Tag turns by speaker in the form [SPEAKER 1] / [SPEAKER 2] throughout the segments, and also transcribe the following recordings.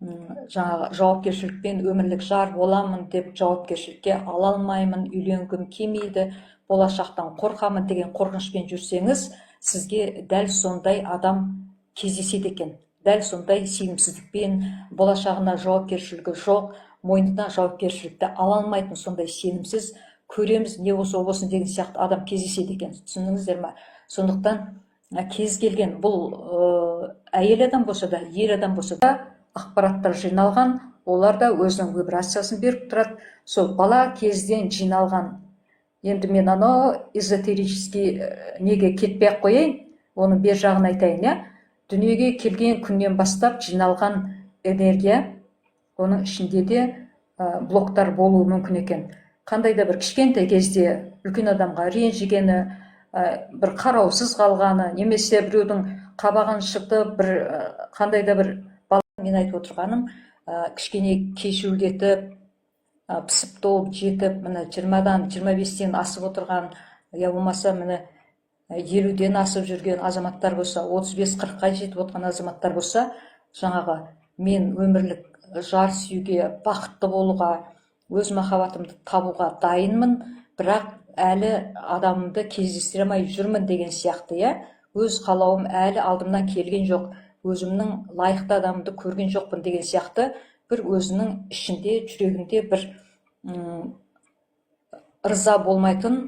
[SPEAKER 1] жаңағы жауапкершілікпен өмірлік жар боламын деп жауапкершілікке ала алмаймын, үйленгім келмейді, болашақтан қорқамын деген қорқынышпен жүрсеңіз, сізге дәл сондай адам кездеседі екен. Дәл сондай сенімсіздікпен, болашағына жауапкершілігі жоқ, мойнына жауапкершілікті ала алмайтын сондай сенімсіз, көреміз не болса о болсын деген сияқты адам кездеседі екен. Түсіндіңіздер ме? Сондықтан кез келген бұл әйел адам болса да, ер адам болса да ақпараттар жиналған, олар да өзінің вибрациясын беріп тұрады. Сол бала кезден жиналған. Енді мен эзотерический неге кетпей-ақ қояйын, оның бер жағын айтайын. Дүниеге келген күннен бастап жиналған энергия, оның ішінде де блоктар болуы мүмкін екен. Қандай да бір кішкентай кезде үлкен адамға ренжігені, бір қараусыз қалғаны, немесе біреудің қабағын шытып, қандай да бір мен айтып отырғаным, кішкене кешеуілдетіп, пісіп толып жетіп, міне 20-дан 25-тен асып отырған, я болмаса міне 50-ден асып жүрген азаматтар болса, 35-40-қа жетіп отқан азаматтар болса, жаңағы мен өмірлік жар сүюге, бақытты болуға, өз махаббатымды табуға дайынмын, бірақ әлі адамымды кездестіре алмай жүрмін деген сияқты, өз қалауым әлі алдымнан келген жоқ, өзімнің лайықты адамымды көрген жоқпын деген сияқты, бір өзінің ішінде, жүрегінде бір ырза болмайтын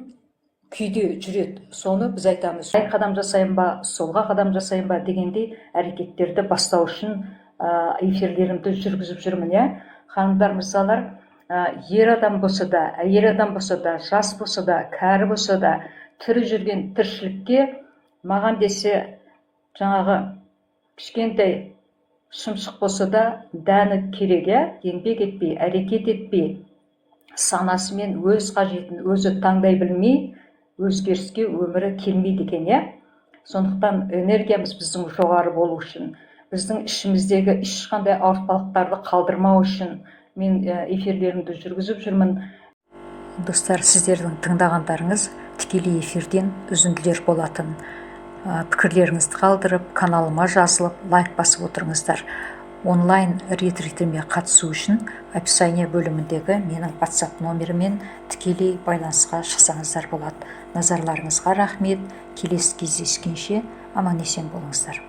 [SPEAKER 1] күйде жүреді. Соны біз айтамыз, сай қадам жасайын ба, солға қадам жасайын ба дегендей әрекеттерді бастау үшін эфирлерімді жүргізіп жүрмін. Ханымдар, мырзалар, ер адам болса да, әйел адам болса да, жас болса да, кәрі болса да, тірі жүрген тіршілікке маған десе, жаңағы кішкентай шымшық болса да дәні керек, еңбек етпей, әрекет етпей, санасымен өз қажетін өзі таңдай білмей, өзгеріске өмірі келмейді екен. Сондықтан энергиямыз біздің жоғары болу үшін, біздің ішіміздегі ешқандай ауыртпалықтарды қалдырмау үшін мен эфирлерімді жүргізіп жүрмін. Достар, сіздердің тыңдағандарыңыз тікелей эфирден үзінділер болатын. Пікірлеріңізді қалдырып, каналыма жазылып, лайк басып отырыңыздар. Онлайн ретритіме қатысу үшін описание бөліміндегі менің WhatsApp номерімен тікелей байланысқа шықсаңыздар болады. Назарларыңызға рахмет. Келесі кездескенше аман есен болыңыздар.